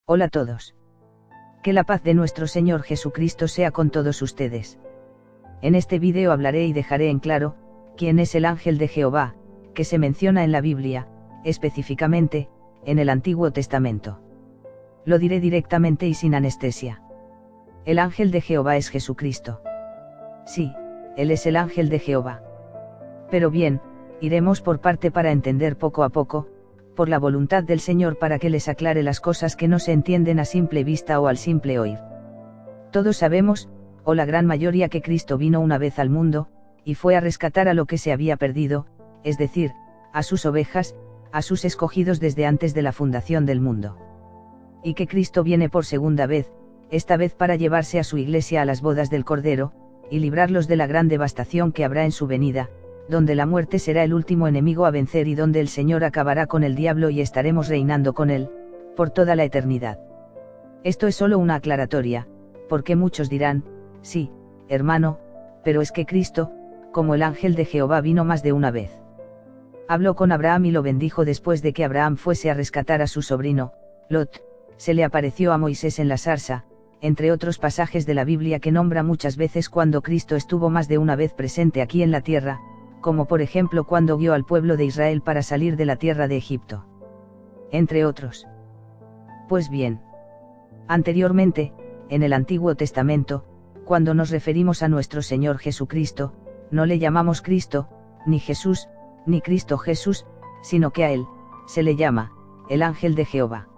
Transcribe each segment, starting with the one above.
Hola a todos. Que la paz de nuestro Señor Jesucristo sea con todos ustedes. En este vídeo hablaré y dejaré en claro, quién es el ángel de Jehová, que se menciona en la Biblia, específicamente, en el Antiguo Testamento. Lo diré directamente y sin anestesia. El ángel de Jehová es Jesucristo. Sí, Él es el ángel de Jehová. Pero bien, iremos por parte para entender poco a poco, por la voluntad del Señor para que les aclare las cosas que no se entienden a simple vista o al simple oír. Todos sabemos, o la gran mayoría, que Cristo vino una vez al mundo, y fue a rescatar a lo que se había perdido, es decir, a sus ovejas, a sus escogidos desde antes de la fundación del mundo. Y que Cristo viene por segunda vez, esta vez para llevarse a su iglesia a las bodas del Cordero, y librarlos de la gran devastación que habrá en su venida, donde la muerte será el último enemigo a vencer y donde el Señor acabará con el diablo y estaremos reinando con él, por toda la eternidad. Esto es solo una aclaratoria, porque muchos dirán, sí, hermano, pero es que Cristo, como el ángel de Jehová, vino más de una vez. Habló con Abraham y lo bendijo después de que Abraham fuese a rescatar a su sobrino, Lot, se le apareció a Moisés en la zarza, entre otros pasajes de la Biblia que nombra muchas veces cuando Cristo estuvo más de una vez presente aquí en la tierra, como por ejemplo cuando guió al pueblo de Israel para salir de la tierra de Egipto. Entre otros. Pues bien. Anteriormente, en el Antiguo Testamento, cuando nos referimos a nuestro Señor Jesucristo, no le llamamos Cristo, ni Jesús, ni Cristo Jesús, sino que a Él, se le llama, el ángel de Jehová.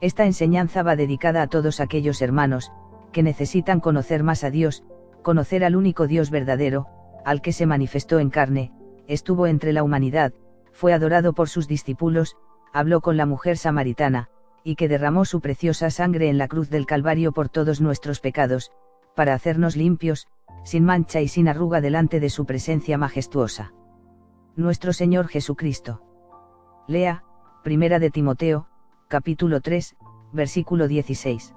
Esta enseñanza va dedicada a todos aquellos hermanos, que necesitan conocer más a Dios, conocer al único Dios verdadero, al que se manifestó en carne, estuvo entre la humanidad, fue adorado por sus discípulos, habló con la mujer samaritana, y que derramó su preciosa sangre en la cruz del Calvario por todos nuestros pecados, para hacernos limpios, sin mancha y sin arruga delante de su presencia majestuosa. Nuestro Señor Jesucristo. Lea, Primera de Timoteo, capítulo 3, versículo 16.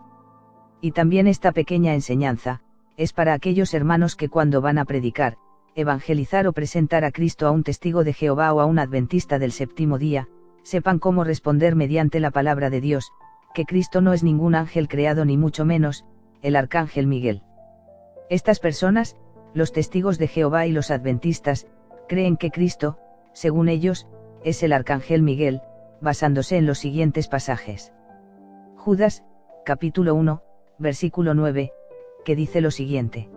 Y también esta pequeña enseñanza, es para aquellos hermanos que cuando van a predicar, evangelizar o presentar a Cristo a un testigo de Jehová o a un adventista del séptimo día, sepan cómo responder mediante la palabra de Dios, que Cristo no es ningún ángel creado ni mucho menos, el arcángel Miguel. Estas personas, los testigos de Jehová y los adventistas, creen que Cristo, según ellos, es el arcángel Miguel, basándose en los siguientes pasajes. Judas, capítulo 1, versículo 9, que dice lo siguiente.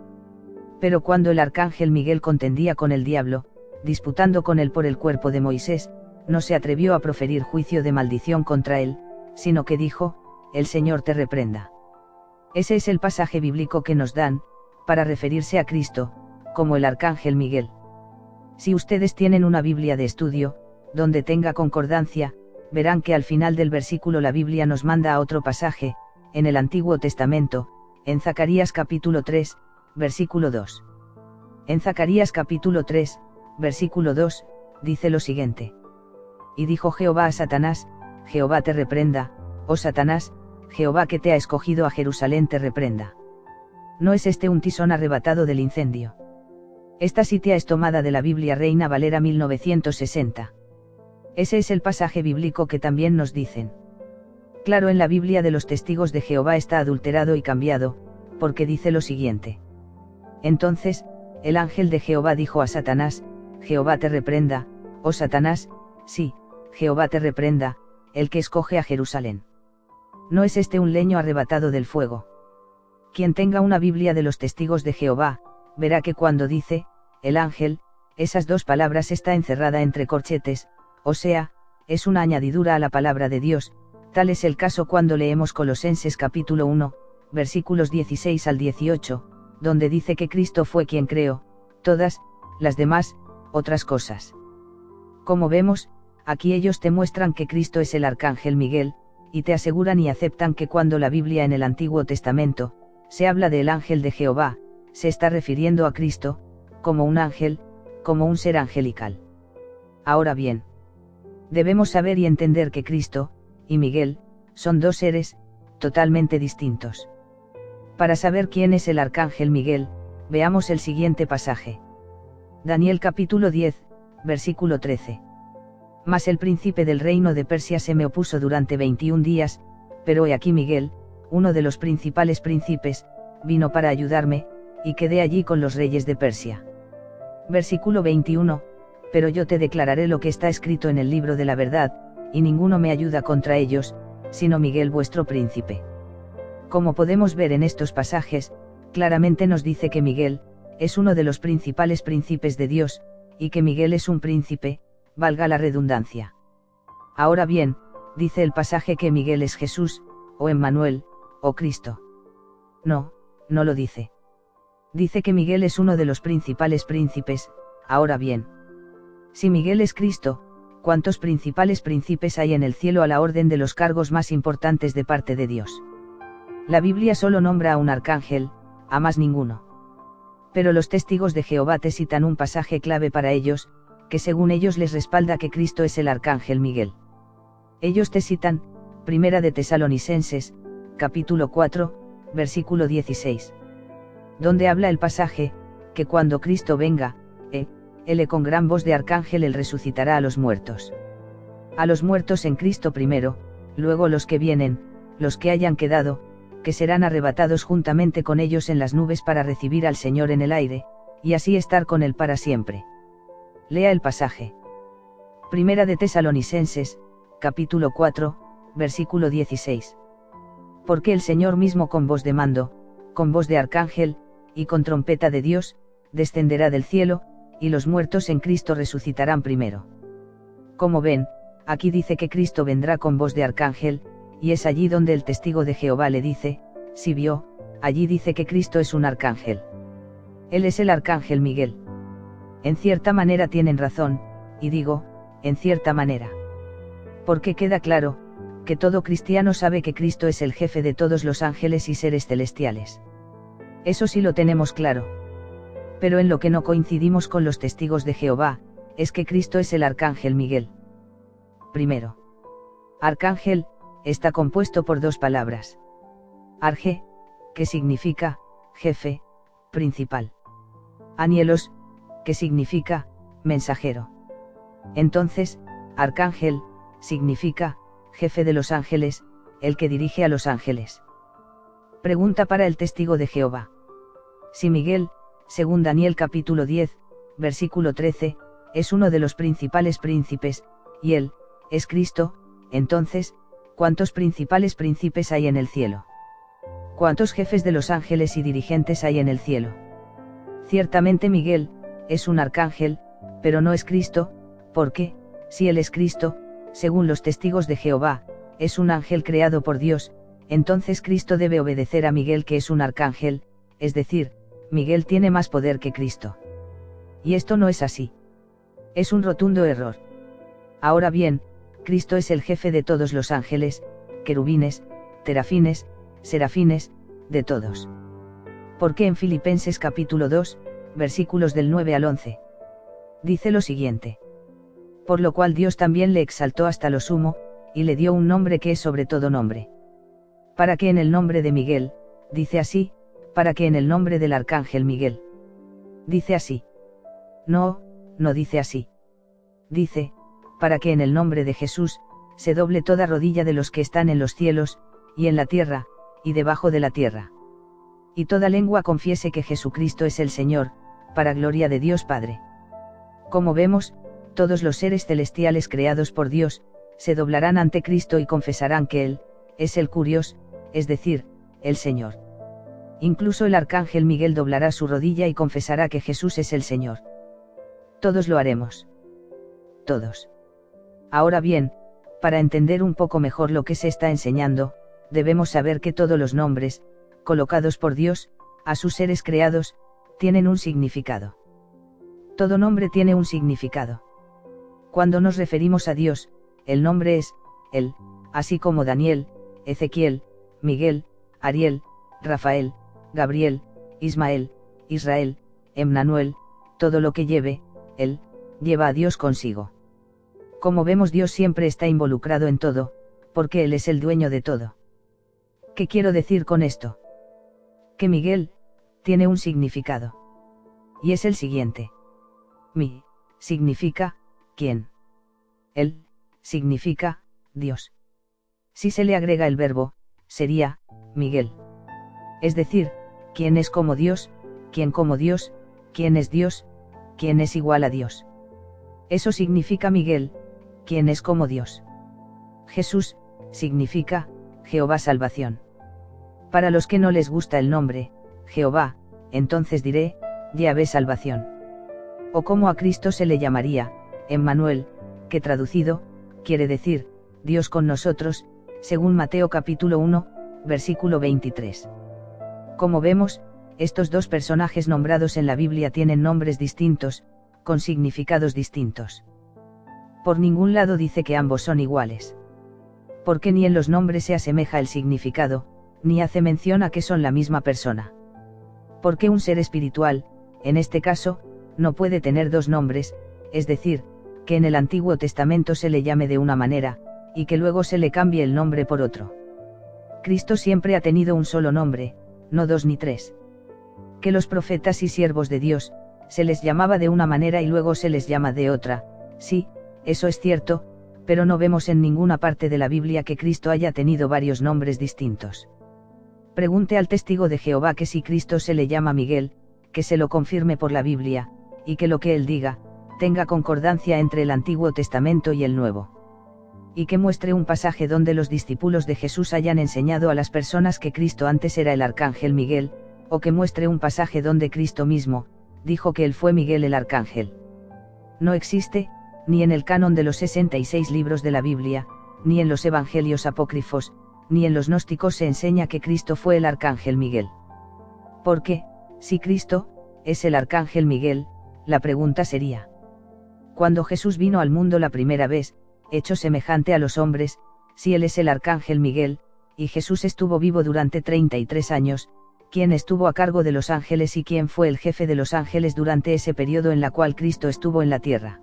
Pero cuando el arcángel Miguel contendía con el diablo, disputando con él por el cuerpo de Moisés, no se atrevió a proferir juicio de maldición contra él, sino que dijo, el Señor te reprenda. Ese es el pasaje bíblico que nos dan, para referirse a Cristo, como el arcángel Miguel. Si ustedes tienen una Biblia de estudio, donde tenga concordancia, verán que al final del versículo la Biblia nos manda a otro pasaje, en el Antiguo Testamento, en Zacarías capítulo 3, versículo 2. En Zacarías capítulo 3, versículo 2, dice lo siguiente. Y dijo Jehová a Satanás, Jehová te reprenda, oh Satanás, Jehová que te ha escogido a Jerusalén te reprenda. ¿No es este un tizón arrebatado del incendio? Esta cita es tomada de la Biblia Reina Valera 1960. Ese es el pasaje bíblico que también nos dicen. Claro, en la Biblia de los testigos de Jehová está adulterado y cambiado, porque dice lo siguiente. Entonces, el ángel de Jehová dijo a Satanás, Jehová te reprenda, oh Satanás, sí, Jehová te reprenda, el que escoge a Jerusalén. ¿No es este un leño arrebatado del fuego? Quien tenga una Biblia de los testigos de Jehová, verá que cuando dice, el ángel, esas dos palabras está encerrada entre corchetes, o sea, es una añadidura a la palabra de Dios. Tal es el caso cuando leemos Colosenses capítulo 1, versículos 16 al 18, donde dice que Cristo fue quien creó, todas, las demás, otras cosas. Como vemos, aquí ellos te muestran que Cristo es el arcángel Miguel, y te aseguran y aceptan que cuando la Biblia en el Antiguo Testamento, se habla del ángel de Jehová, se está refiriendo a Cristo, como un ángel, como un ser angelical. Ahora bien, debemos saber y entender que Cristo, y Miguel, son dos seres, totalmente distintos. Para saber quién es el arcángel Miguel, veamos el siguiente pasaje. Daniel capítulo 10, versículo 13. Mas el príncipe del reino de Persia se me opuso durante 21 días, Pero he aquí Miguel, uno de los principales príncipes, vino para ayudarme, y quedé allí con los reyes de Persia. Versículo 21, pero yo te declararé lo que está escrito en el libro de la verdad, y ninguno me ayuda contra ellos, sino Miguel vuestro príncipe. Como podemos ver en estos pasajes, claramente nos dice que Miguel, es uno de los principales príncipes de Dios, y que Miguel es un príncipe, valga la redundancia. Ahora bien, dice el pasaje que Miguel es Jesús, o Emmanuel, o Cristo. No, no lo dice. Dice que Miguel es uno de los principales príncipes. Ahora bien, si Miguel es Cristo, ¿cuántos principales príncipes hay en el cielo a la orden de los cargos más importantes de parte de Dios? La Biblia solo nombra a un arcángel, a más ninguno. Pero los testigos de Jehová te citan un pasaje clave para ellos, que según ellos les respalda que Cristo es el arcángel Miguel. Ellos te citan, Primera de Tesalonicenses, capítulo 4, versículo 16. Donde habla el pasaje, que cuando Cristo venga, él con gran voz de arcángel él resucitará a los muertos. A los muertos en Cristo primero, luego los que vienen, los que hayan quedado, que serán arrebatados juntamente con ellos en las nubes para recibir al Señor en el aire, y así estar con él para siempre. Lea el pasaje. Primera de Tesalonicenses, capítulo 4, versículo 16. Porque el Señor mismo con voz de mando, con voz de arcángel, y con trompeta de Dios, descenderá del cielo, y los muertos en Cristo resucitarán primero. Como ven, aquí dice que Cristo vendrá con voz de arcángel, y es allí donde el testigo de Jehová le dice, si vio, allí dice que Cristo es un arcángel. Él es el arcángel Miguel. En cierta manera tienen razón, y digo, en cierta manera. Porque queda claro, que todo cristiano sabe que Cristo es el jefe de todos los ángeles y seres celestiales. Eso sí lo tenemos claro. Pero en lo que no coincidimos con los testigos de Jehová, es que Cristo es el arcángel Miguel. Primero, arcángel, está compuesto por dos palabras. Arge, que significa, jefe, principal. Anielos, que significa, mensajero. Entonces, arcángel, significa, jefe de los ángeles, el que dirige a los ángeles. Pregunta para el testigo de Jehová. Si Miguel, según Daniel capítulo 10, versículo 13, es uno de los principales príncipes, y él, es Cristo, entonces, ¿cuántos principales príncipes hay en el cielo? ¿Cuántos jefes de los ángeles y dirigentes hay en el cielo? Ciertamente Miguel, es un arcángel, pero no es Cristo, porque, si él es Cristo, según los testigos de Jehová, es un ángel creado por Dios, entonces Cristo debe obedecer a Miguel que es un arcángel, es decir, Miguel tiene más poder que Cristo. Y esto no es así. Es un rotundo error. Ahora bien, Cristo es el jefe de todos los ángeles, querubines, terafines, serafines, de todos. Porque en Filipenses capítulo 2, versículos del 9 al 11. Dice lo siguiente. Por lo cual Dios también le exaltó hasta lo sumo, y le dio un nombre que es sobre todo nombre. Para que en el nombre de Miguel, dice así, para que en el nombre del arcángel Miguel. Dice así. No, no dice así. Dice, para que en el nombre de Jesús, se doble toda rodilla de los que están en los cielos, y en la tierra, y debajo de la tierra. Y toda lengua confiese que Jesucristo es el Señor, para gloria de Dios Padre. Como vemos, todos los seres celestiales creados por Dios, se doblarán ante Cristo y confesarán que Él, es el Curios, es decir, el Señor. Incluso el arcángel Miguel doblará su rodilla y confesará que Jesús es el Señor. Todos lo haremos. Todos. Ahora bien, para entender un poco mejor lo que se está enseñando, debemos saber que todos los nombres, colocados por Dios, a sus seres creados, tienen un significado. Todo nombre tiene un significado. Cuando nos referimos a Dios, el nombre es, Él, así como Daniel, Ezequiel, Miguel, Ariel, Rafael, Gabriel, Ismael, Israel, Emmanuel, todo lo que lleve, Él, lleva a Dios consigo. Como vemos, Dios siempre está involucrado en todo, porque Él es el dueño de todo. ¿Qué quiero decir con esto? Que Miguel, tiene un significado. Y es el siguiente. Mi, significa, ¿quién? Él, significa, Dios. Si se le agrega el verbo, sería, Miguel. Es decir, ¿quién es como Dios? ¿Quién como Dios? ¿Quién es Dios? ¿Quién es igual a Dios? Eso significa Miguel, ¿quién es como Dios? Jesús, significa, Jehová salvación. Para los que no les gusta el nombre, Jehová, entonces diré, Yahvé salvación. O como a Cristo se le llamaría, Emmanuel, que traducido, quiere decir, Dios con nosotros, según Mateo capítulo 1, versículo 23. Como vemos, estos dos personajes nombrados en la Biblia tienen nombres distintos, con significados distintos. Por ningún lado dice que ambos son iguales. Porque ni en los nombres se asemeja el significado, ni hace mención a que son la misma persona. Porque un ser espiritual, en este caso, no puede tener dos nombres, es decir, que en el Antiguo Testamento se le llame de una manera, y que luego se le cambie el nombre por otro. Cristo siempre ha tenido un solo nombre, no dos ni tres. Que los profetas y siervos de Dios, se les llamaba de una manera y luego se les llama de otra, sí, eso es cierto, pero no vemos en ninguna parte de la Biblia que Cristo haya tenido varios nombres distintos. Pregunte al testigo de Jehová que si Cristo se le llama Miguel, que se lo confirme por la Biblia, y que lo que él diga, tenga concordancia entre el Antiguo Testamento y el Nuevo. Y que muestre un pasaje donde los discípulos de Jesús hayan enseñado a las personas que Cristo antes era el arcángel Miguel, o que muestre un pasaje donde Cristo mismo, dijo que él fue Miguel el arcángel. No existe, ni en el canon de los 66 libros de la Biblia, ni en los evangelios apócrifos, ni en los gnósticos se enseña que Cristo fue el arcángel Miguel. Porque, si Cristo es el arcángel Miguel, la pregunta sería: cuando Jesús vino al mundo la primera vez, hecho semejante a los hombres, si él es el arcángel Miguel, y Jesús estuvo vivo durante 33 años, ¿quién estuvo a cargo de los ángeles y quién fue el jefe de los ángeles durante ese periodo en la cual Cristo estuvo en la tierra?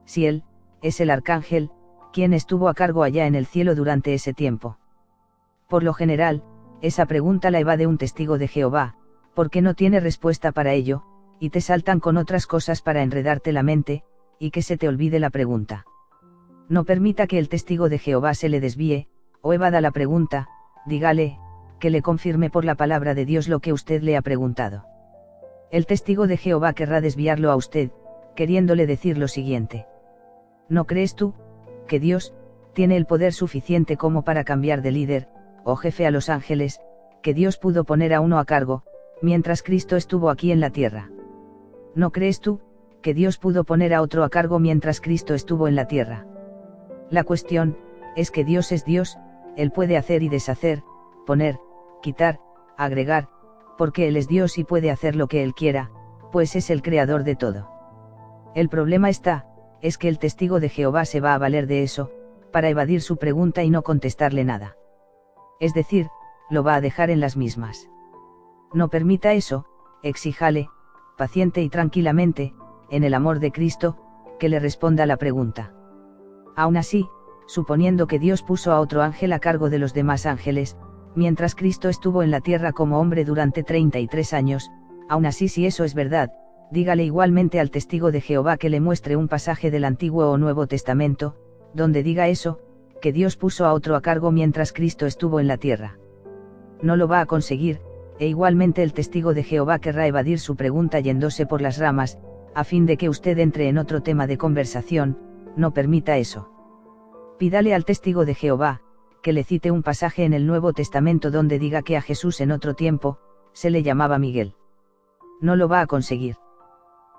Si él es el arcángel, ¿quién estuvo a cargo allá en el cielo durante ese tiempo? Por lo general, esa pregunta la evade un testigo de Jehová, porque no tiene respuesta para ello, y te saltan con otras cosas para enredarte la mente, y que se te olvide la pregunta. No permita que el testigo de Jehová se le desvíe, o evada la pregunta, dígale, que le confirme por la palabra de Dios lo que usted le ha preguntado. El testigo de Jehová querrá desviarlo a usted, queriéndole decir lo siguiente: ¿no crees tú, que Dios tiene el poder suficiente como para cambiar de líder, o jefe a los ángeles, que Dios pudo poner a uno a cargo, mientras Cristo estuvo aquí en la tierra? ¿No crees tú, que Dios pudo poner a otro a cargo mientras Cristo estuvo en la tierra? La cuestión, es que Dios es Dios, Él puede hacer y deshacer, poner, quitar, agregar, porque Él es Dios y puede hacer lo que Él quiera, pues es el creador de todo. El problema es que el testigo de Jehová se va a valer de eso, para evadir su pregunta y no contestarle nada. Es decir, lo va a dejar en las mismas. No permita eso, exíjale, paciente y tranquilamente, en el amor de Cristo, que le responda la pregunta. Aún así, suponiendo que Dios puso a otro ángel a cargo de los demás ángeles, mientras Cristo estuvo en la tierra como hombre durante 33 años, aún así si eso es verdad, dígale igualmente al testigo de Jehová que le muestre un pasaje del Antiguo o Nuevo Testamento, donde diga eso, que Dios puso a otro a cargo mientras Cristo estuvo en la tierra. No lo va a conseguir, e igualmente el testigo de Jehová querrá evadir su pregunta yéndose por las ramas, a fin de que usted entre en otro tema de conversación. No permita eso. Pídale al testigo de Jehová, que le cite un pasaje en el Nuevo Testamento donde diga que a Jesús en otro tiempo, se le llamaba Miguel. No lo va a conseguir.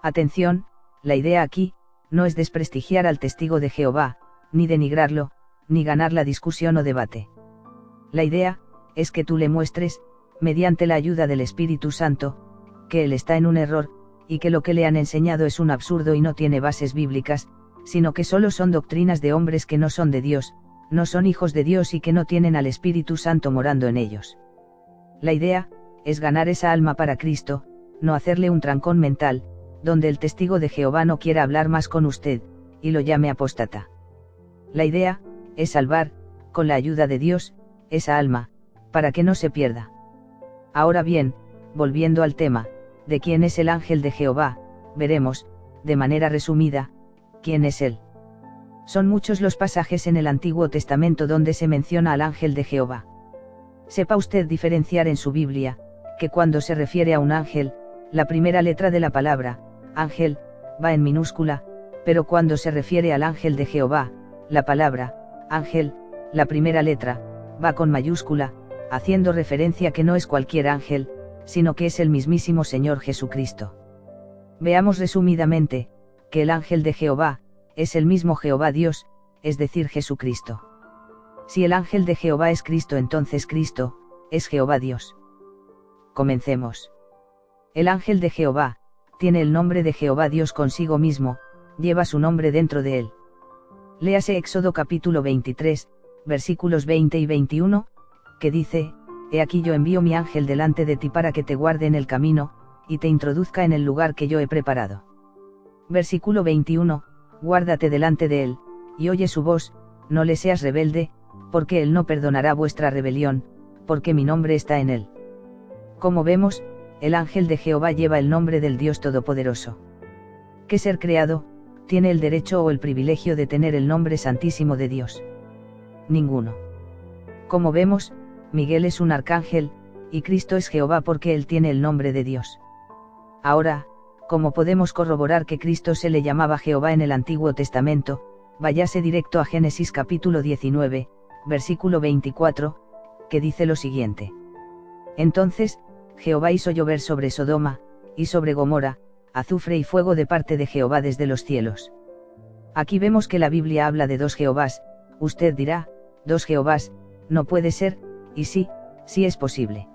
Atención, la idea aquí, no es desprestigiar al testigo de Jehová, ni denigrarlo, ni ganar la discusión o debate. La idea, es que tú le muestres, mediante la ayuda del Espíritu Santo, que él está en un error, y que lo que le han enseñado es un absurdo y no tiene bases bíblicas, sino que solo son doctrinas de hombres que no son de Dios, no son hijos de Dios y que no tienen al Espíritu Santo morando en ellos. La idea, es ganar esa alma para Cristo, no hacerle un trancón mental, donde el testigo de Jehová no quiera hablar más con usted, y lo llame apóstata. La idea, es salvar, con la ayuda de Dios, esa alma, para que no se pierda. Ahora bien, volviendo al tema, de quién es el ángel de Jehová, veremos, de manera resumida, quién es él. Son muchos los pasajes en el Antiguo Testamento donde se menciona al ángel de Jehová. Sepa usted diferenciar en su Biblia, que cuando se refiere a un ángel, la primera letra de la palabra, ángel, va en minúscula, pero cuando se refiere al ángel de Jehová, la palabra, ángel, la primera letra, va con mayúscula, haciendo referencia que no es cualquier ángel, sino que es el mismísimo Señor Jesucristo. Veamos resumidamente, que el ángel de Jehová, es el mismo Jehová Dios, es decir Jesucristo. Si el ángel de Jehová es Cristo, entonces Cristo, es Jehová Dios. Comencemos. El ángel de Jehová, tiene el nombre de Jehová Dios consigo mismo, lleva su nombre dentro de él. Léase Éxodo capítulo 23, versículos 20 y 21, que dice, He aquí yo envío mi ángel delante de ti para que te guarde en el camino, y te introduzca en el lugar que yo he preparado. Versículo 21, Guárdate delante de él, y oye su voz, no le seas rebelde, porque él no perdonará vuestra rebelión, porque mi nombre está en él. Como vemos, el ángel de Jehová lleva el nombre del Dios Todopoderoso. ¿Qué ser creado tiene el derecho o el privilegio de tener el nombre santísimo de Dios? Ninguno. Como vemos, Miguel es un arcángel, y Cristo es Jehová porque él tiene el nombre de Dios. Ahora, ¿cómo podemos corroborar que Cristo se le llamaba Jehová en el Antiguo Testamento? Váyase directo a Génesis capítulo 19, versículo 24, que dice lo siguiente. Entonces, Jehová hizo llover sobre Sodoma, y sobre Gomorra, azufre y fuego de parte de Jehová desde los cielos. Aquí vemos que la Biblia habla de dos Jehovás. Usted dirá, dos Jehovás, no puede ser, y sí, sí es posible.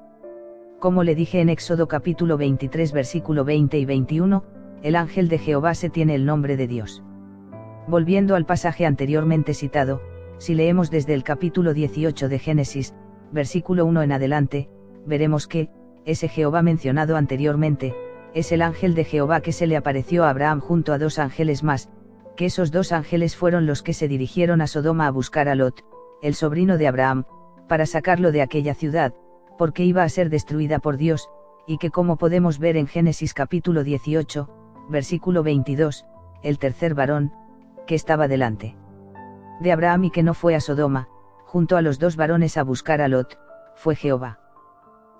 Como le dije en Éxodo capítulo 23 versículo 20 y 21, el ángel de Jehová se tiene el nombre de Dios. Volviendo al pasaje anteriormente citado, si leemos desde el capítulo 18 de Génesis, versículo 1 en adelante, veremos que, ese Jehová mencionado anteriormente, es el ángel de Jehová que se le apareció a Abraham junto a dos ángeles más, que esos dos ángeles fueron los que se dirigieron a Sodoma a buscar a Lot, el sobrino de Abraham, para sacarlo de aquella ciudad, porque iba a ser destruida por Dios, y que como podemos ver en Génesis capítulo 18, versículo 22, el tercer varón, que estaba delante de Abraham y que no fue a Sodoma, junto a los dos varones a buscar a Lot, fue Jehová.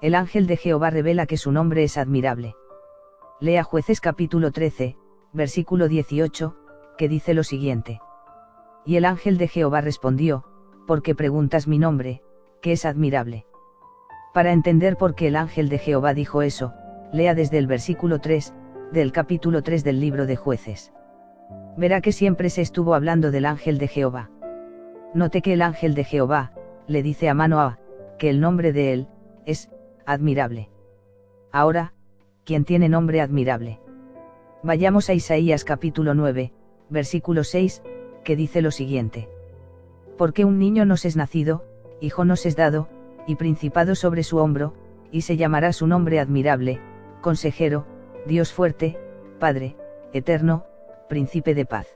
El ángel de Jehová revela que su nombre es admirable. Lea Jueces capítulo 13, versículo 18, que dice lo siguiente. Y el ángel de Jehová respondió, ¿por qué preguntas mi nombre, que es admirable? Para entender por qué el ángel de Jehová dijo eso, lea desde el versículo 3, del capítulo 3 del libro de Jueces. Verá que siempre se estuvo hablando del ángel de Jehová. Note que el ángel de Jehová, le dice a Manoah, que el nombre de él, es, admirable. Ahora, ¿quién tiene nombre admirable? Vayamos a Isaías capítulo 9, versículo 6, que dice lo siguiente. Porque un niño nos es nacido, hijo nos es dado, y principado sobre su hombro, y se llamará su nombre admirable, consejero, Dios fuerte, Padre, eterno, príncipe de paz.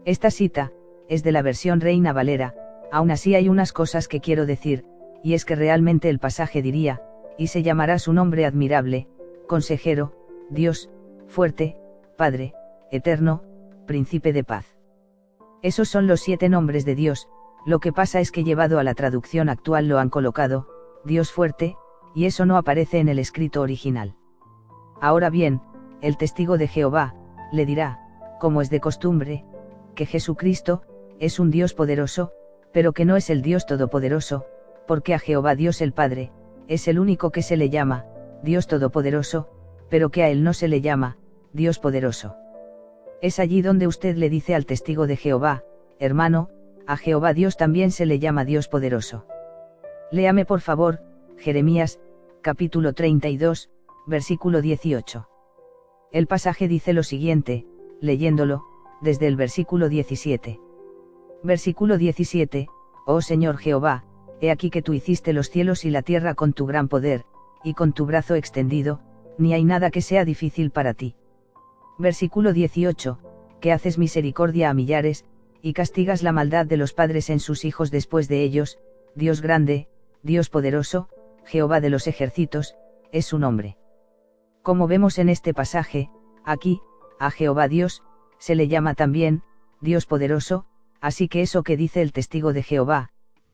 Esta cita, es de la versión Reina Valera, aún así hay unas cosas que quiero decir, y es que realmente el pasaje diría, y se llamará su nombre admirable, consejero, Dios, fuerte, Padre, eterno, príncipe de paz. Esos son los 7 nombres de Dios. Lo que pasa es que llevado a la traducción actual lo han colocado, Dios fuerte, y eso no aparece en el escrito original. Ahora bien, el testigo de Jehová, le dirá, como es de costumbre, que Jesucristo, es un Dios poderoso, pero que no es el Dios todopoderoso, porque a Jehová Dios el Padre, es el único que se le llama, Dios todopoderoso, pero que a él no se le llama, Dios poderoso. Es allí donde usted le dice al testigo de Jehová, hermano, a Jehová Dios también se le llama Dios poderoso. Léame por favor, Jeremías, capítulo 32, versículo 18. El pasaje dice lo siguiente, leyéndolo, desde el versículo 17. Versículo 17, Oh Señor Jehová, he aquí que tú hiciste los cielos y la tierra con tu gran poder, y con tu brazo extendido, ni hay nada que sea difícil para ti. Versículo 18, que haces misericordia a millares, y castigas la maldad de los padres en sus hijos después de ellos, Dios grande, Dios poderoso, Jehová de los ejércitos, es su nombre. Como vemos en este pasaje, aquí, a Jehová Dios, se le llama también, Dios poderoso, así que eso que dice el testigo de Jehová,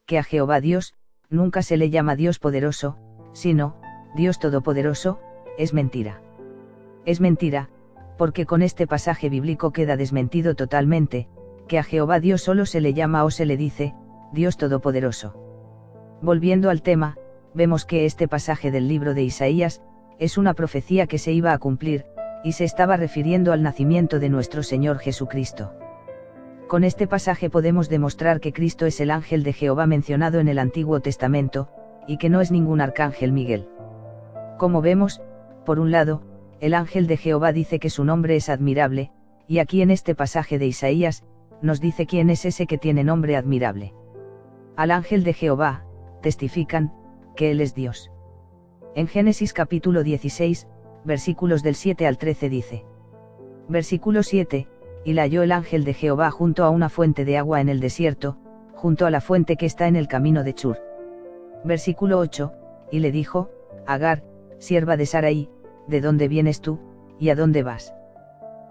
que a Jehová Dios, nunca se le llama Dios poderoso, sino, Dios todopoderoso, es mentira. Es mentira, porque con este pasaje bíblico queda desmentido totalmente, que a Jehová Dios solo se le llama o se le dice, Dios todopoderoso. Volviendo al tema, vemos que este pasaje del libro de Isaías, es una profecía que se iba a cumplir, y se estaba refiriendo al nacimiento de nuestro Señor Jesucristo. Con este pasaje podemos demostrar que Cristo es el ángel de Jehová mencionado en el Antiguo Testamento, y que no es ningún arcángel Miguel. Como vemos, por un lado, el ángel de Jehová dice que su nombre es admirable, y aquí en este pasaje de Isaías, nos dice quién es ese que tiene nombre admirable. Al ángel de Jehová, testifican, que él es Dios. En Génesis capítulo 16, versículos del 7 al 13 dice. Versículo 7, y la halló el ángel de Jehová junto a una fuente de agua en el desierto, junto a la fuente que está en el camino de Chur. Versículo 8, y le dijo, Agar, sierva de Sarai, ¿de dónde vienes tú, y a dónde vas?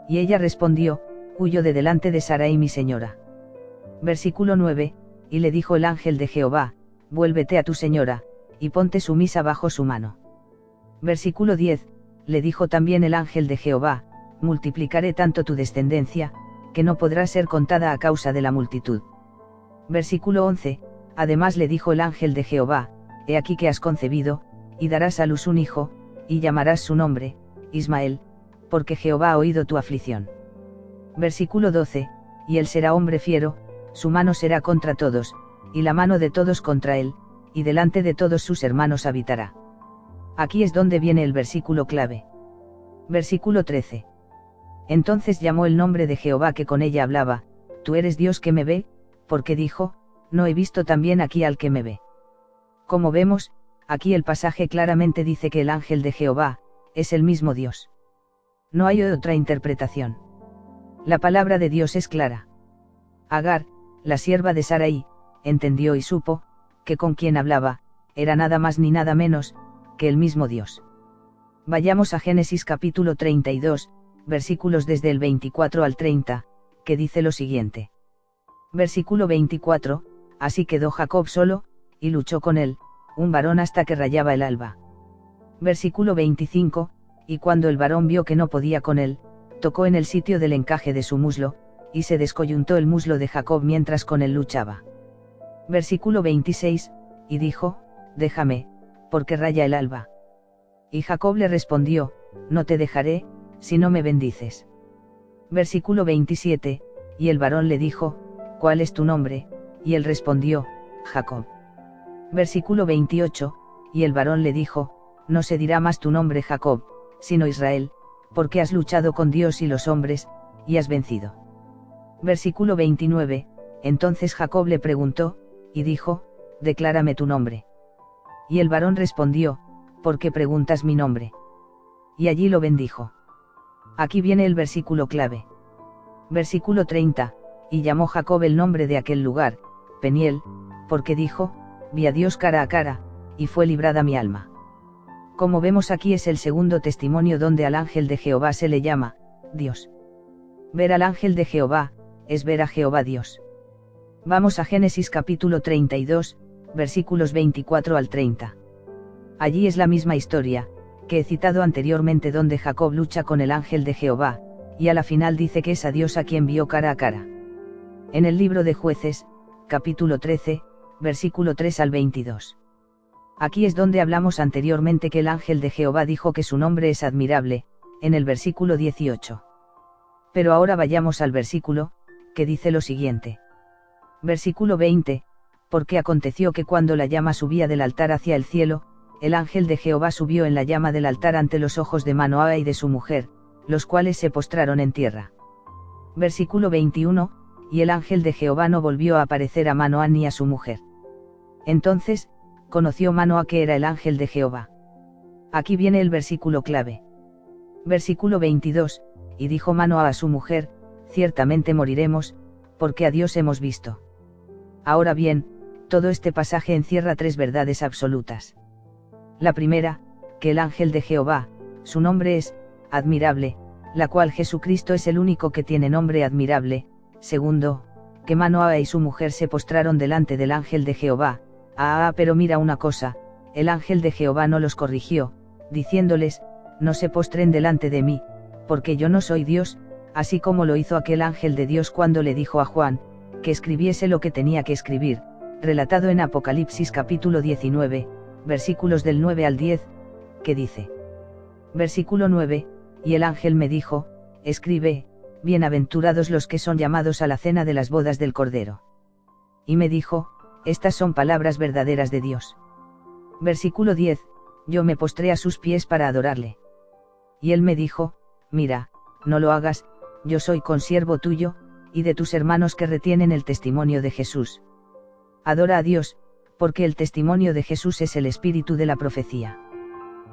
Y ella respondió, huyo de delante de Sarai mi señora. Versículo 9, y le dijo el ángel de Jehová, vuélvete a tu señora, y ponte sumisa bajo su mano. Versículo 10, le dijo también el ángel de Jehová, multiplicaré tanto tu descendencia, que no podrá ser contada a causa de la multitud. Versículo 11, además le dijo el ángel de Jehová, he aquí que has concebido, y darás a luz un hijo, y llamarás su nombre, Ismael, porque Jehová ha oído tu aflicción. Versículo 12, y él será hombre fiero, su mano será contra todos, y la mano de todos contra él, y delante de todos sus hermanos habitará. Aquí es donde viene el versículo clave. Versículo 13. Entonces llamó el nombre de Jehová que con ella hablaba, tú eres Dios que me ve, porque dijo, no he visto también aquí al que me ve. Como vemos, aquí el pasaje claramente dice que el ángel de Jehová, es el mismo Dios. No hay otra interpretación. La palabra de Dios es clara. Agar, la sierva de Sarai, entendió y supo, que con quien hablaba, era nada más ni nada menos, que el mismo Dios. Vayamos a Génesis capítulo 32, versículos desde el 24 al 30, que dice lo siguiente. Versículo 24, así quedó Jacob solo, y luchó con él, un varón hasta que rayaba el alba. Versículo 25, y cuando el varón vio que no podía con él, tocó en el sitio del encaje de su muslo, y se descoyuntó el muslo de Jacob mientras con él luchaba. Versículo 26, y dijo, déjame, porque raya el alba. Y Jacob le respondió, no te dejaré, si no me bendices. Versículo 27, y el varón le dijo, ¿cuál es tu nombre? Y él respondió, Jacob. Versículo 28, y el varón le dijo, no se dirá más tu nombre Jacob, sino Israel, porque has luchado con Dios y los hombres, y has vencido. Versículo 29, entonces Jacob le preguntó, y dijo, declárame tu nombre. Y el varón respondió, ¿por qué preguntas mi nombre? Y allí lo bendijo. Aquí viene el versículo clave. Versículo 30, y llamó Jacob el nombre de aquel lugar, Peniel, porque dijo, vi a Dios cara a cara, y fue librada mi alma. Como vemos aquí es el segundo testimonio donde al ángel de Jehová se le llama, Dios. Ver al ángel de Jehová, es ver a Jehová Dios. Vamos a Génesis capítulo 32, versículos 24 al 30. Allí es la misma historia, que he citado anteriormente donde Jacob lucha con el ángel de Jehová, y a la final dice que es a Dios a quien vio cara a cara. En el libro de Jueces, capítulo 13, versículo 3 al 22. Aquí es donde hablamos anteriormente que el ángel de Jehová dijo que su nombre es admirable, en el versículo 18. Pero ahora vayamos al versículo, que dice lo siguiente. Versículo 20, porque aconteció que cuando la llama subía del altar hacia el cielo, el ángel de Jehová subió en la llama del altar ante los ojos de Manoah y de su mujer, los cuales se postraron en tierra. Versículo 21, y el ángel de Jehová no volvió a aparecer a Manoah ni a su mujer. Entonces, conoció Manoah que era el ángel de Jehová. Aquí viene el versículo clave. Versículo 22, y dijo Manoah a su mujer, ciertamente moriremos, porque a Dios hemos visto. Ahora bien, todo este pasaje encierra tres verdades absolutas. La primera, que el ángel de Jehová, su nombre es, admirable, la cual Jesucristo es el único que tiene nombre admirable. Segundo, que Manoah y su mujer se postraron delante del ángel de Jehová. Pero mira una cosa, el ángel de Jehová no los corrigió, diciéndoles, no se postren delante de mí, porque yo no soy Dios, así como lo hizo aquel ángel de Dios cuando le dijo a Juan, que escribiese lo que tenía que escribir, relatado en Apocalipsis capítulo 19, versículos del 9 al 10, que dice. Versículo 9, y el ángel me dijo, escribe, bienaventurados los que son llamados a la cena de las bodas del Cordero. Y me dijo, estas son palabras verdaderas de Dios. Versículo 10, yo me postré a sus pies para adorarle. Y él me dijo, mira, no lo hagas, yo soy consiervo tuyo, y de tus hermanos que retienen el testimonio de Jesús. Adora a Dios, porque el testimonio de Jesús es el espíritu de la profecía.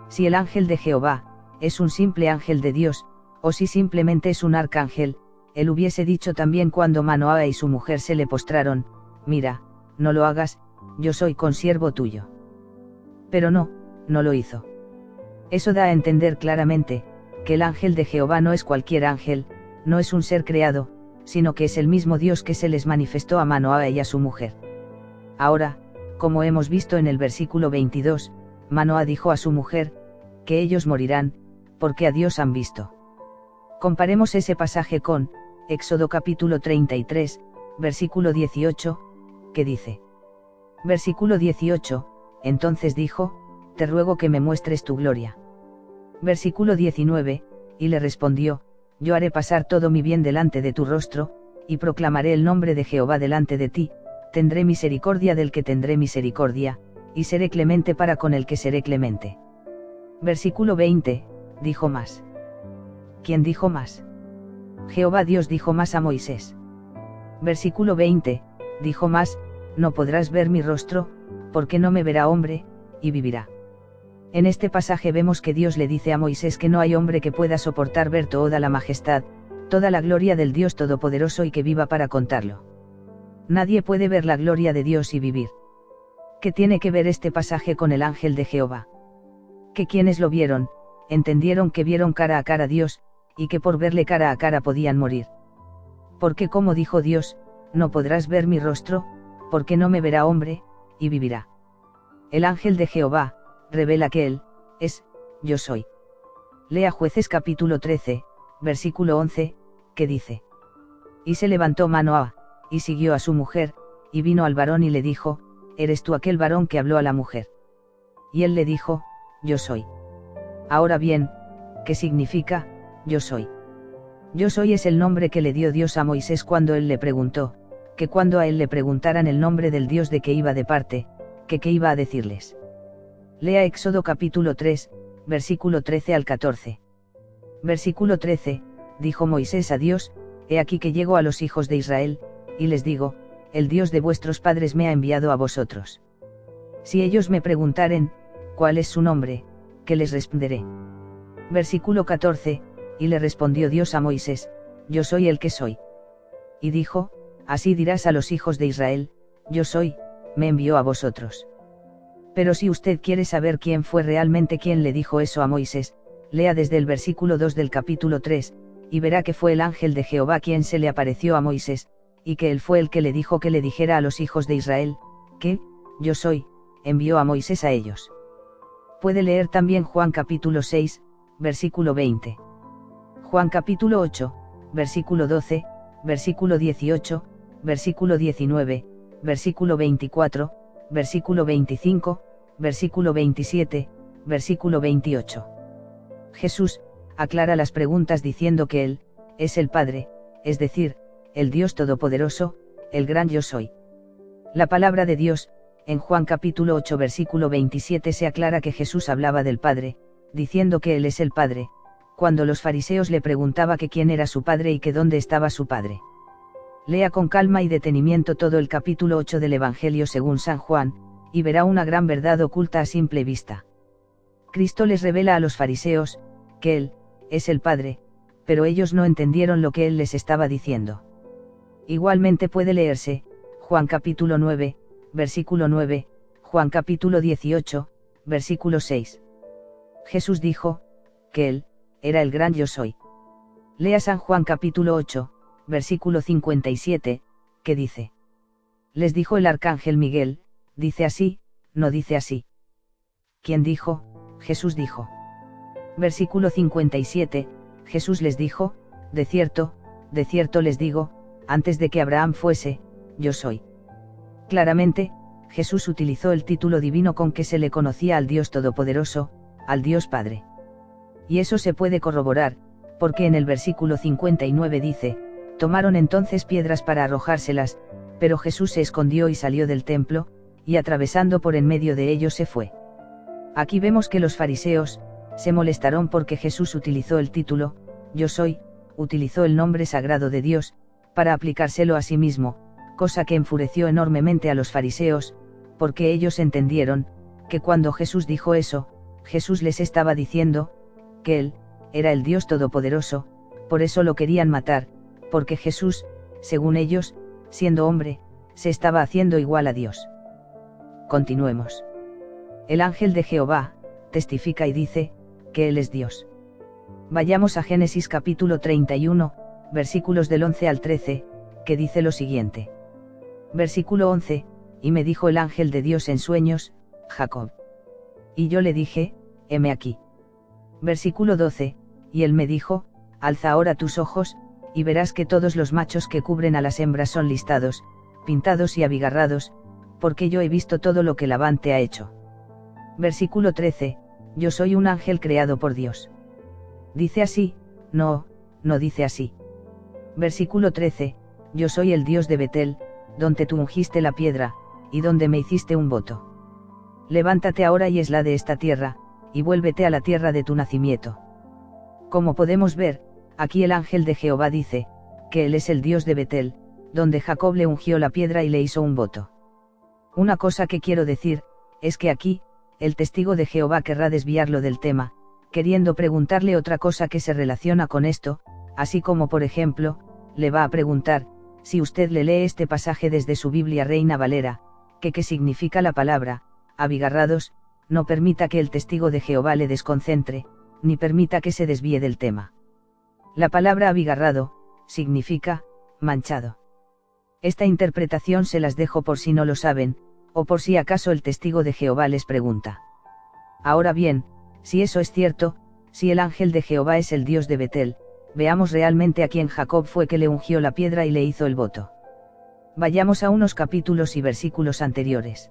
Si el ángel de Jehová es un simple ángel de Dios, o si simplemente es un arcángel, él hubiese dicho también cuando Manoah y su mujer se le postraron, mira, no lo hagas, yo soy consiervo tuyo. Pero no lo hizo. Eso da a entender claramente, que el ángel de Jehová no es cualquier ángel, no es un ser creado, sino que es el mismo Dios que se les manifestó a Manoah y a su mujer. Ahora, como hemos visto en el versículo 22, Manoah dijo a su mujer, que ellos morirán, porque a Dios han visto. Comparemos ese pasaje con, Éxodo capítulo 33, versículo 18, que dice. Versículo 18, entonces dijo, te ruego que me muestres tu gloria. Versículo 19, y le respondió, yo haré pasar todo mi bien delante de tu rostro, y proclamaré el nombre de Jehová delante de ti, tendré misericordia del que tendré misericordia, y seré clemente para con el que seré clemente. Versículo 20, dijo más. ¿Quién dijo más? Jehová Dios dijo más a Moisés. Versículo 20, dijo más, no podrás ver mi rostro, porque no me verá hombre, y vivirá. En este pasaje vemos que Dios le dice a Moisés que no hay hombre que pueda soportar ver toda la majestad, toda la gloria del Dios Todopoderoso y que viva para contarlo. Nadie puede ver la gloria de Dios y vivir. ¿Qué tiene que ver este pasaje con el ángel de Jehová? Que quienes lo vieron, entendieron que vieron cara a cara a Dios, y que por verle cara a cara podían morir. Porque como dijo Dios, no podrás ver mi rostro, porque no me verá hombre, y vivirá. El ángel de Jehová revela que él es, yo soy. Lea Jueces capítulo 13, versículo 11, que dice. Y se levantó Manoah, y siguió a su mujer, y vino al varón y le dijo, ¿eres tú aquel varón que habló a la mujer? Y él le dijo, yo soy. Ahora bien, ¿qué significa, yo soy? Yo soy es el nombre que le dio Dios a Moisés cuando él le preguntó, que cuando a él le preguntaran el nombre del Dios de que iba de parte, que qué iba a decirles. Lea Éxodo capítulo 3, versículo 13 al 14. Versículo 13, dijo Moisés a Dios, he aquí que llego a los hijos de Israel, y les digo, el Dios de vuestros padres me ha enviado a vosotros. Si ellos me preguntaren, ¿cuál es su nombre?, ¿qué les responderé? Versículo 14, y le respondió Dios a Moisés, yo soy el que soy. Y dijo, así dirás a los hijos de Israel, yo soy, me envió a vosotros. Pero si usted quiere saber quién fue realmente quien le dijo eso a Moisés, lea desde el versículo 2 del capítulo 3, y verá que fue el ángel de Jehová quien se le apareció a Moisés, y que él fue el que le dijo que le dijera a los hijos de Israel, que, yo soy, envió a Moisés a ellos. Puede leer también Juan capítulo 6, versículo 20. Juan capítulo 8, versículo 12, versículo 18, versículo 19, versículo 24, versículo 25, versículo 27, versículo 28. Jesús aclara las preguntas diciendo que Él es el Padre, es decir, el Dios Todopoderoso, el gran yo soy. La palabra de Dios, en Juan capítulo 8 versículo 27 se aclara que Jesús hablaba del Padre, diciendo que Él es el Padre, cuando los fariseos le preguntaba que quién era su Padre y que dónde estaba su Padre. Lea con calma y detenimiento todo el capítulo 8 del Evangelio según San Juan, y verá una gran verdad oculta a simple vista. Cristo les revela a los fariseos, que Él es el Padre, pero ellos no entendieron lo que Él les estaba diciendo. Igualmente puede leerse, Juan capítulo 9, versículo 9, Juan capítulo 18, versículo 6. Jesús dijo, que Él era el gran yo soy. Lea San Juan capítulo 8, versículo 57, ¿qué dice? Les dijo el arcángel Miguel, dice así, no dice así. ¿Quién dijo? Jesús dijo. Versículo 57, Jesús les dijo, de cierto les digo, antes de que Abraham fuese, yo soy. Claramente, Jesús utilizó el título divino con que se le conocía al Dios Todopoderoso, al Dios Padre. Y eso se puede corroborar, porque en el versículo 59 dice, tomaron entonces piedras para arrojárselas, pero Jesús se escondió y salió del templo, y atravesando por en medio de ellos se fue. Aquí vemos que los fariseos se molestaron porque Jesús utilizó el título, yo soy, utilizó el nombre sagrado de Dios, para aplicárselo a sí mismo, cosa que enfureció enormemente a los fariseos, porque ellos entendieron, que cuando Jesús dijo eso, Jesús les estaba diciendo, que Él, era el Dios Todopoderoso, por eso lo querían matar, porque Jesús, según ellos, siendo hombre, se estaba haciendo igual a Dios. Continuemos. El ángel de Jehová, testifica y dice, que Él es Dios. Vayamos a Génesis capítulo 31, versículos del 11 al 13, que dice lo siguiente. Versículo 11, y me dijo el ángel de Dios en sueños, Jacob. Y yo le dije, heme aquí. Versículo 12, y él me dijo, alza ahora tus ojos, y verás que todos los machos que cubren a las hembras son listados, pintados y abigarrados, porque yo he visto todo lo que Labán te ha hecho. Versículo 13, yo soy un ángel creado por Dios. Dice así, no dice así. Versículo 13, yo soy el Dios de Betel, donde tú ungiste la piedra, y donde me hiciste un voto. Levántate ahora y esla de esta tierra, y vuélvete a la tierra de tu nacimiento. Como podemos ver, aquí el ángel de Jehová dice, que él es el Dios de Betel, donde Jacob le ungió la piedra y le hizo un voto. Una cosa que quiero decir, es que aquí, el testigo de Jehová querrá desviarlo del tema, queriendo preguntarle otra cosa que se relaciona con esto, así como por ejemplo, le va a preguntar, si usted le lee este pasaje desde su Biblia Reina Valera, que qué significa la palabra, abigarrados, no permita que el testigo de Jehová le desconcentre, ni permita que se desvíe del tema. La palabra abigarrado, significa, manchado. Esta interpretación se las dejo por si no lo saben, o por si acaso el testigo de Jehová les pregunta. Ahora bien, si eso es cierto, si el ángel de Jehová es el Dios de Betel, veamos realmente a quién Jacob fue que le ungió la piedra y le hizo el voto. Vayamos a unos capítulos y versículos anteriores.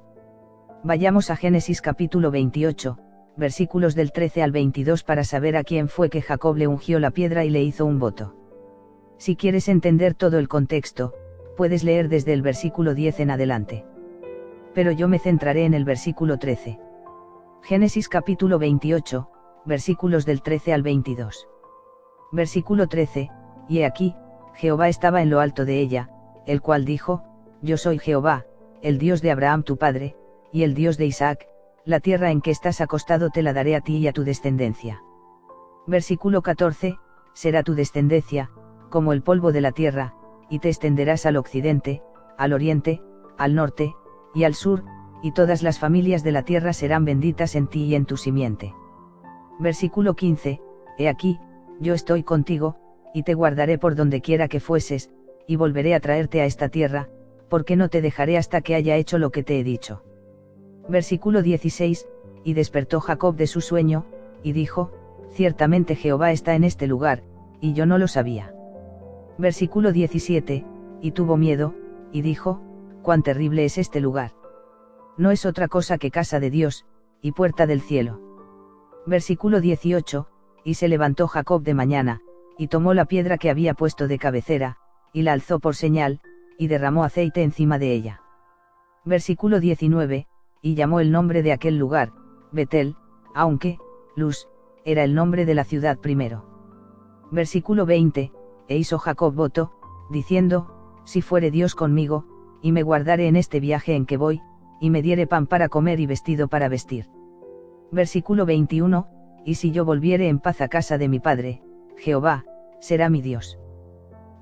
Vayamos a Génesis capítulo 28, versículos del 13 al 22 para saber a quién fue que Jacob le ungió la piedra y le hizo un voto. Si quieres entender todo el contexto, puedes leer desde el versículo 10 en adelante. Pero yo me centraré en el versículo 13. Génesis capítulo 28, versículos del 13 al 22. Versículo 13, y he aquí, Jehová estaba en lo alto de ella, el cual dijo, yo soy Jehová, el Dios de Abraham tu padre, y el Dios de Isaac, la tierra en que estás acostado te la daré a ti y a tu descendencia. Versículo 14, será tu descendencia, como el polvo de la tierra, y te extenderás al occidente, al oriente, al norte, y al sur, y todas las familias de la tierra serán benditas en ti y en tu simiente. Versículo 15, he aquí, yo estoy contigo, y te guardaré por donde quiera que fueses, y volveré a traerte a esta tierra, porque no te dejaré hasta que haya hecho lo que te he dicho. Versículo 16, y despertó Jacob de su sueño, y dijo, ciertamente Jehová está en este lugar, y yo no lo sabía. Versículo 17, y tuvo miedo, y dijo, cuán terrible es este lugar. No es otra cosa que casa de Dios, y puerta del cielo. Versículo 18, y se levantó Jacob de mañana, y tomó la piedra que había puesto de cabecera, y la alzó por señal, y derramó aceite encima de ella. Versículo 19, y llamó el nombre de aquel lugar, Betel, aunque, Luz, era el nombre de la ciudad primero. Versículo 20, e hizo Jacob voto, diciendo, si fuere Dios conmigo, y me guardare en este viaje en que voy, y me diere pan para comer y vestido para vestir. Versículo 21, y si yo volviere en paz a casa de mi padre, Jehová, será mi Dios.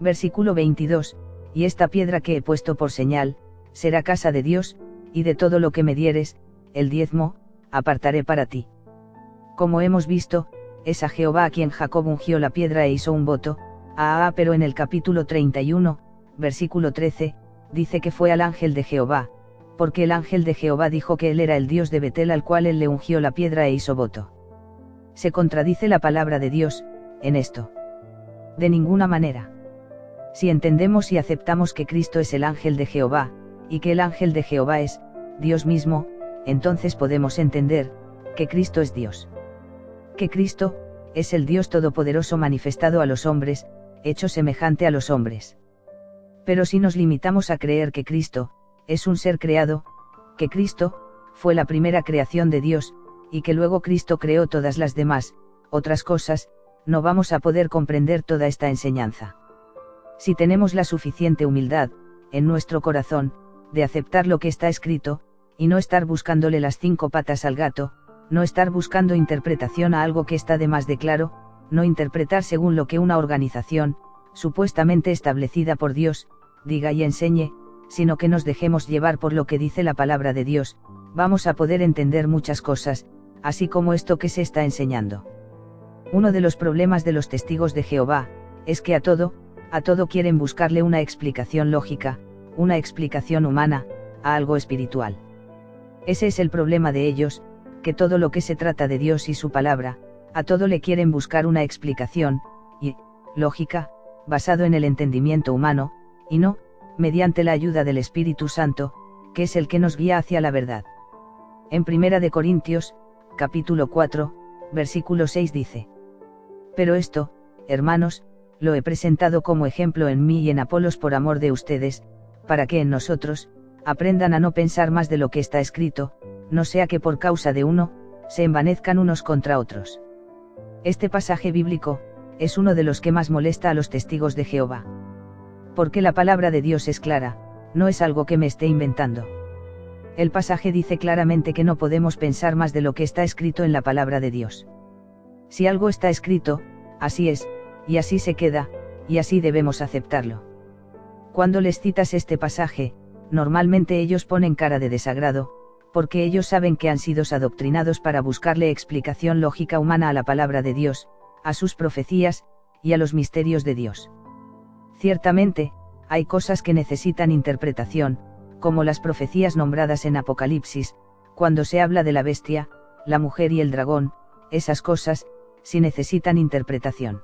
Versículo 22, y esta piedra que he puesto por señal, será casa de Dios, y de todo lo que me dieres, el diezmo, apartaré para ti. Como hemos visto, es a Jehová a quien Jacob ungió la piedra e hizo un voto, pero en el capítulo 31, versículo 13, dice que fue al ángel de Jehová, porque el ángel de Jehová dijo que él era el Dios de Betel al cual él le ungió la piedra e hizo voto. ¿Se contradice la palabra de Dios en esto? De ninguna manera. Si entendemos y aceptamos que Cristo es el ángel de Jehová, y que el ángel de Jehová es Dios mismo, entonces podemos entender que Cristo es Dios. Que Cristo es el Dios todopoderoso manifestado a los hombres, hecho semejante a los hombres. Pero si nos limitamos a creer que Cristo es un ser creado, que Cristo fue la primera creación de Dios, y que luego Cristo creó todas las demás, otras cosas, no vamos a poder comprender toda esta enseñanza. Si tenemos la suficiente humildad, en nuestro corazón, de aceptar lo que está escrito, y no estar buscándole las 5 patas al gato, no estar buscando interpretación a algo que está de más de claro, no interpretar según lo que una organización, supuestamente establecida por Dios, diga y enseñe, sino que nos dejemos llevar por lo que dice la palabra de Dios, vamos a poder entender muchas cosas, así como esto que se está enseñando. Uno de los problemas de los testigos de Jehová, es que a todo quieren buscarle una explicación lógica, una explicación humana, a algo espiritual. Ese es el problema de ellos, que todo lo que se trata de Dios y su palabra, a todo le quieren buscar una explicación, y, lógica, basado en el entendimiento humano, y no, mediante la ayuda del Espíritu Santo, que es el que nos guía hacia la verdad. En 1 de Corintios, capítulo 4, versículo 6 dice: Pero esto, hermanos, lo he presentado como ejemplo en mí y en Apolos por amor de ustedes, para que en nosotros, aprendan a no pensar más de lo que está escrito, no sea que por causa de uno, se envanezcan unos contra otros. Este pasaje bíblico, es uno de los que más molesta a los testigos de Jehová. Porque la palabra de Dios es clara, no es algo que me esté inventando. El pasaje dice claramente que no podemos pensar más de lo que está escrito en la palabra de Dios. Si algo está escrito, así es, y así se queda, y así debemos aceptarlo. Cuando les citas este pasaje, normalmente ellos ponen cara de desagrado, porque ellos saben que han sido adoctrinados para buscarle explicación lógica humana a la palabra de Dios, a sus profecías, y a los misterios de Dios. Ciertamente, hay cosas que necesitan interpretación, como las profecías nombradas en Apocalipsis, cuando se habla de la bestia, la mujer y el dragón, esas cosas, sí necesitan interpretación.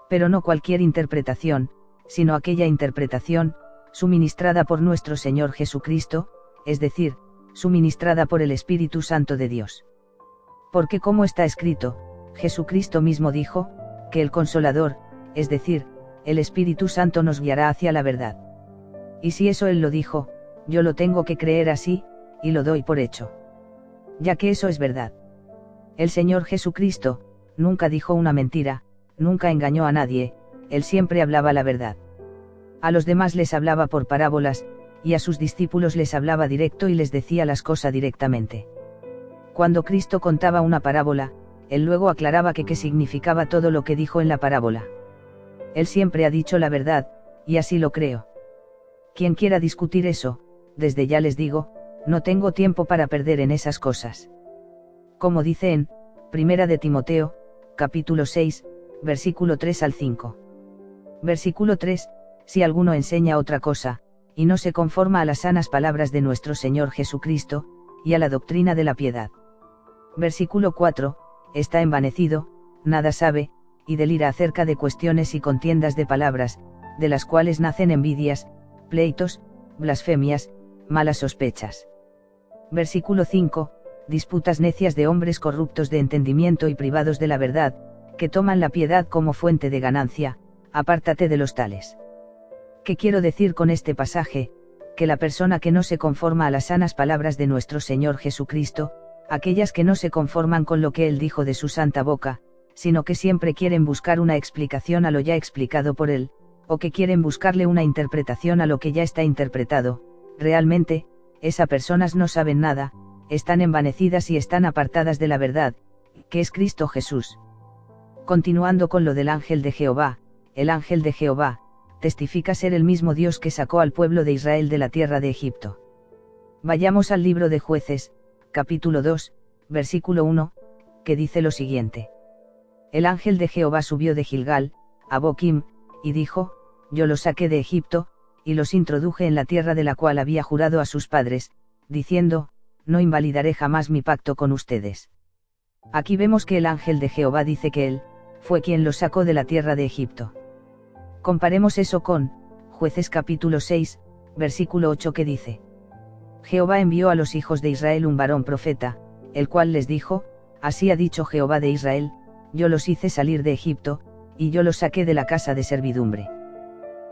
Pero no cualquier interpretación, sino aquella interpretación, suministrada por nuestro Señor Jesucristo, es decir, suministrada por el Espíritu Santo de Dios. Porque como está escrito, Jesucristo mismo dijo, que el Consolador, es decir, el Espíritu Santo nos guiará hacia la verdad. Y si eso Él lo dijo, yo lo tengo que creer así, y lo doy por hecho. Ya que eso es verdad. El Señor Jesucristo, nunca dijo una mentira, nunca engañó a nadie, Él siempre hablaba la verdad. A los demás les hablaba por parábolas, y a sus discípulos les hablaba directo y les decía las cosas directamente. Cuando Cristo contaba una parábola, Él luego aclaraba qué significaba todo lo que dijo en la parábola. Él siempre ha dicho la verdad, y así lo creo. Quien quiera discutir eso, desde ya les digo, no tengo tiempo para perder en esas cosas. Como dice en 1 de Timoteo, capítulo 6, versículo 3 al 5. Versículo 3, si alguno enseña otra cosa, y no se conforma a las sanas palabras de nuestro Señor Jesucristo, y a la doctrina de la piedad. Versículo 4, está envanecido, nada sabe, y delira acerca de cuestiones y contiendas de palabras, de las cuales nacen envidias, pleitos, blasfemias, malas sospechas. Versículo 5, disputas necias de hombres corruptos de entendimiento y privados de la verdad, que toman la piedad como fuente de ganancia, apártate de los tales. ¿Qué quiero decir con este pasaje? Que la persona que no se conforma a las sanas palabras de nuestro Señor Jesucristo, aquellas que no se conforman con lo que Él dijo de su santa boca, sino que siempre quieren buscar una explicación a lo ya explicado por Él, o que quieren buscarle una interpretación a lo que ya está interpretado, realmente, esas personas no saben nada, están envanecidas y están apartadas de la verdad, que es Cristo Jesús. Continuando con lo del ángel de Jehová, el ángel de Jehová, testifica ser el mismo Dios que sacó al pueblo de Israel de la tierra de Egipto. Vayamos al libro de Jueces, capítulo 2, versículo 1, que dice lo siguiente. El ángel de Jehová subió de Gilgal, a Boquim, y dijo, yo lo saqué de Egipto, y los introduje en la tierra de la cual había jurado a sus padres, diciendo, no invalidaré jamás mi pacto con ustedes. Aquí vemos que el ángel de Jehová dice que él, fue quien los sacó de la tierra de Egipto. Comparemos eso con, Jueces capítulo 6, versículo 8 que dice: Jehová envió a los hijos de Israel un varón profeta, el cual les dijo, así ha dicho Jehová de Israel, yo los hice salir de Egipto, y yo los saqué de la casa de servidumbre.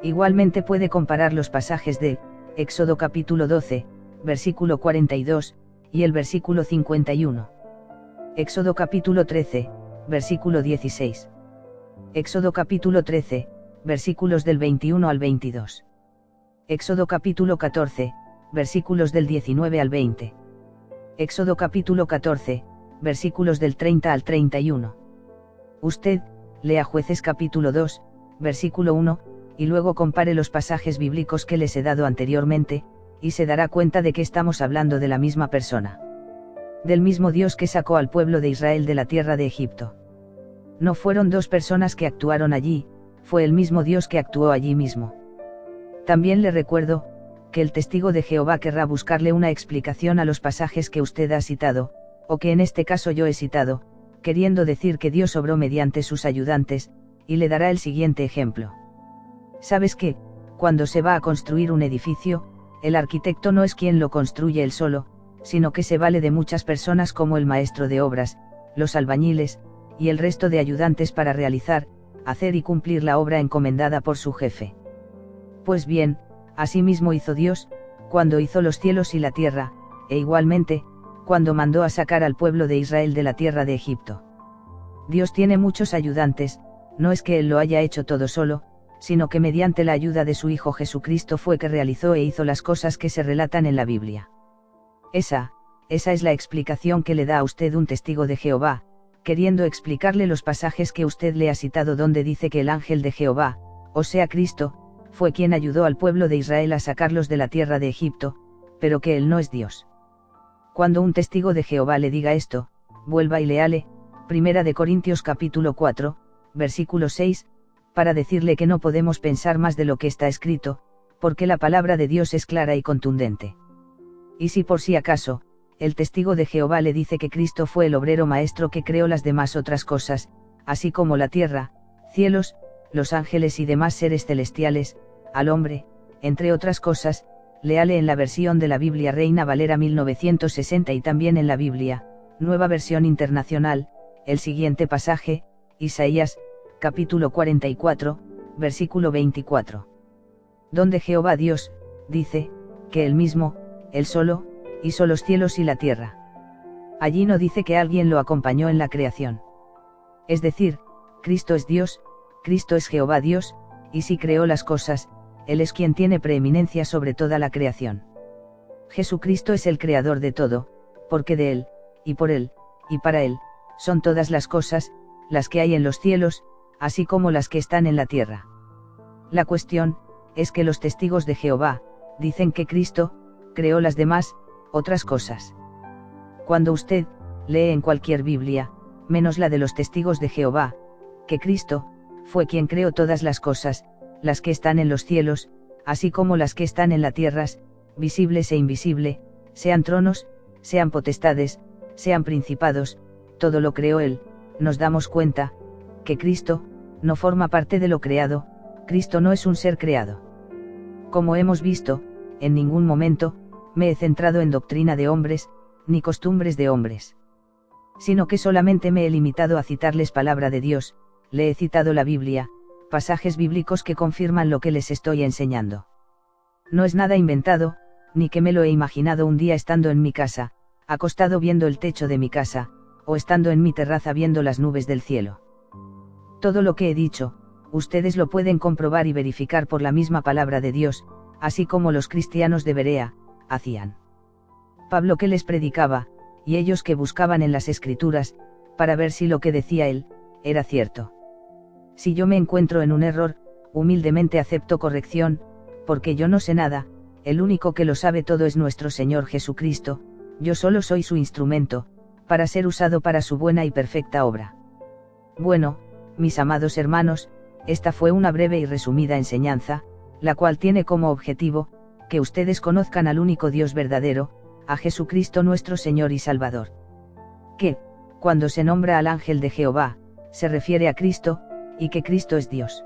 Igualmente puede comparar los pasajes de, Éxodo capítulo 12, versículo 42, y el versículo 51. Éxodo capítulo 13, versículo 16. Éxodo capítulo 13, versículos del 21 al 22. Éxodo capítulo 14, versículos del 19 al 20. Éxodo capítulo 14, versículos del 30 al 31. Usted, lea Jueces capítulo 2, versículo 1, y luego compare los pasajes bíblicos que les he dado anteriormente, y se dará cuenta de que estamos hablando de la misma persona. Del mismo Dios que sacó al pueblo de Israel de la tierra de Egipto. No fueron dos personas que actuaron allí, fue el mismo Dios que actuó allí mismo. También le recuerdo, que el testigo de Jehová querrá buscarle una explicación a los pasajes que usted ha citado, o que en este caso yo he citado, queriendo decir que Dios obró mediante sus ayudantes, y le dará el siguiente ejemplo. ¿Sabes que, cuando se va a construir un edificio, el arquitecto no es quien lo construye él solo, sino que se vale de muchas personas como el maestro de obras, los albañiles, y el resto de ayudantes para realizar, hacer y cumplir la obra encomendada por su jefe? Pues bien, asimismo hizo Dios, cuando hizo los cielos y la tierra, e igualmente, cuando mandó a sacar al pueblo de Israel de la tierra de Egipto. Dios tiene muchos ayudantes, no es que Él lo haya hecho todo solo, sino que mediante la ayuda de su Hijo Jesucristo fue que realizó e hizo las cosas que se relatan en la Biblia. Esa es la explicación que le da a usted un testigo de Jehová, queriendo explicarle los pasajes que usted le ha citado donde dice que el ángel de Jehová, o sea Cristo, fue quien ayudó al pueblo de Israel a sacarlos de la tierra de Egipto, pero que Él no es Dios. Cuando un testigo de Jehová le diga esto, vuelva y léale, 1 Corintios capítulo 4, versículo 6, para decirle que no podemos pensar más de lo que está escrito, porque la palabra de Dios es clara y contundente. Y si por si acaso, el testigo de Jehová le dice que Cristo fue el obrero maestro que creó las demás otras cosas, así como la tierra, cielos, los ángeles y demás seres celestiales, al hombre, entre otras cosas, léale en la versión de la Biblia Reina Valera 1960 y también en la Biblia, Nueva Versión Internacional, el siguiente pasaje, Isaías, capítulo 44, versículo 24. Donde Jehová Dios, dice, que Él mismo, Él solo, hizo los cielos y la tierra. Allí no dice que alguien lo acompañó en la creación. Es decir, Cristo es Dios, Cristo es Jehová Dios, y si creó las cosas, Él es quien tiene preeminencia sobre toda la creación. Jesucristo es el creador de todo, porque de Él, y por Él, y para Él, son todas las cosas, las que hay en los cielos, así como las que están en la tierra. La cuestión, es que los testigos de Jehová, dicen que Cristo, creó las demás, otras cosas. Cuando usted, lee en cualquier Biblia, menos la de los testigos de Jehová, que Cristo, fue quien creó todas las cosas, las que están en los cielos, así como las que están en la tierra, visibles e invisible, sean tronos, sean potestades, sean principados, todo lo creó Él, nos damos cuenta, que Cristo, no forma parte de lo creado, Cristo no es un ser creado. Como hemos visto, en ningún momento, me he centrado en doctrina de hombres, ni costumbres de hombres. Sino que solamente me he limitado a citarles palabra de Dios, le he citado la Biblia, pasajes bíblicos que confirman lo que les estoy enseñando. No es nada inventado, ni que me lo he imaginado un día estando en mi casa, acostado viendo el techo de mi casa, o estando en mi terraza viendo las nubes del cielo. Todo lo que he dicho, ustedes lo pueden comprobar y verificar por la misma palabra de Dios, así como los cristianos de Berea, hacían. Pablo que les predicaba, y ellos que buscaban en las Escrituras, para ver si lo que decía él, era cierto. Si yo me encuentro en un error, humildemente acepto corrección, porque yo no sé nada, el único que lo sabe todo es nuestro Señor Jesucristo, yo solo soy su instrumento, para ser usado para su buena y perfecta obra. Bueno, mis amados hermanos, esta fue una breve y resumida enseñanza, la cual tiene como objetivo, que ustedes conozcan al único Dios verdadero, a Jesucristo nuestro Señor y Salvador. Que, cuando se nombra al ángel de Jehová, se refiere a Cristo, y que Cristo es Dios.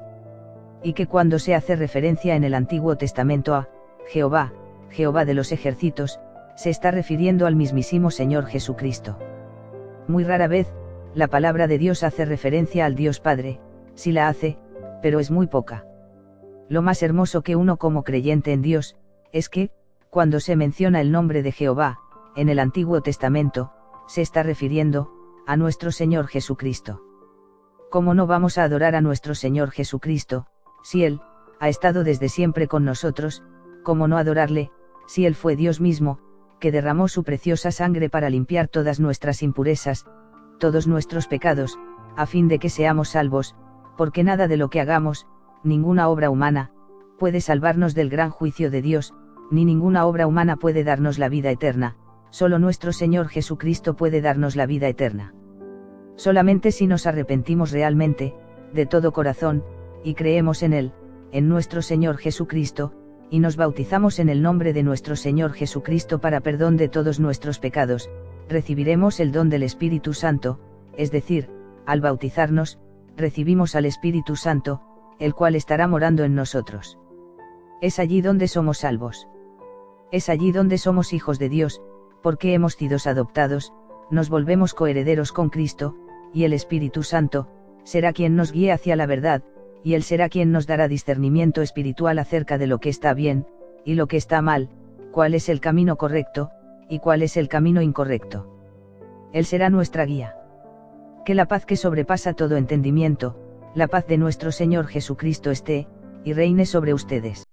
Y que cuando se hace referencia en el Antiguo Testamento a Jehová, Jehová de los ejércitos, se está refiriendo al mismísimo Señor Jesucristo. Muy rara vez, la palabra de Dios hace referencia al Dios Padre, si la hace, pero es muy poca. Lo más hermoso que uno como creyente en Dios, es que, cuando se menciona el nombre de Jehová, en el Antiguo Testamento, se está refiriendo a nuestro Señor Jesucristo. ¿Cómo no vamos a adorar a nuestro Señor Jesucristo, si Él ha estado desde siempre con nosotros? ¿Cómo no adorarle, si Él fue Dios mismo, que derramó su preciosa sangre para limpiar todas nuestras impurezas, todos nuestros pecados, a fin de que seamos salvos? Porque nada de lo que hagamos, ninguna obra humana, puede salvarnos del gran juicio de Dios, ni ninguna obra humana puede darnos la vida eterna, solo nuestro Señor Jesucristo puede darnos la vida eterna. Solamente si nos arrepentimos realmente, de todo corazón, y creemos en Él, en nuestro Señor Jesucristo, y nos bautizamos en el nombre de nuestro Señor Jesucristo para perdón de todos nuestros pecados, recibiremos el don del Espíritu Santo, es decir, al bautizarnos, recibimos al Espíritu Santo, el cual estará morando en nosotros. Es allí donde somos salvos. Es allí donde somos hijos de Dios, porque hemos sido adoptados, nos volvemos coherederos con Cristo, y el Espíritu Santo será quien nos guíe hacia la verdad, y Él será quien nos dará discernimiento espiritual acerca de lo que está bien, y lo que está mal, cuál es el camino correcto, y cuál es el camino incorrecto. Él será nuestra guía. Que la paz que sobrepasa todo entendimiento, la paz de nuestro Señor Jesucristo esté, y reine sobre ustedes.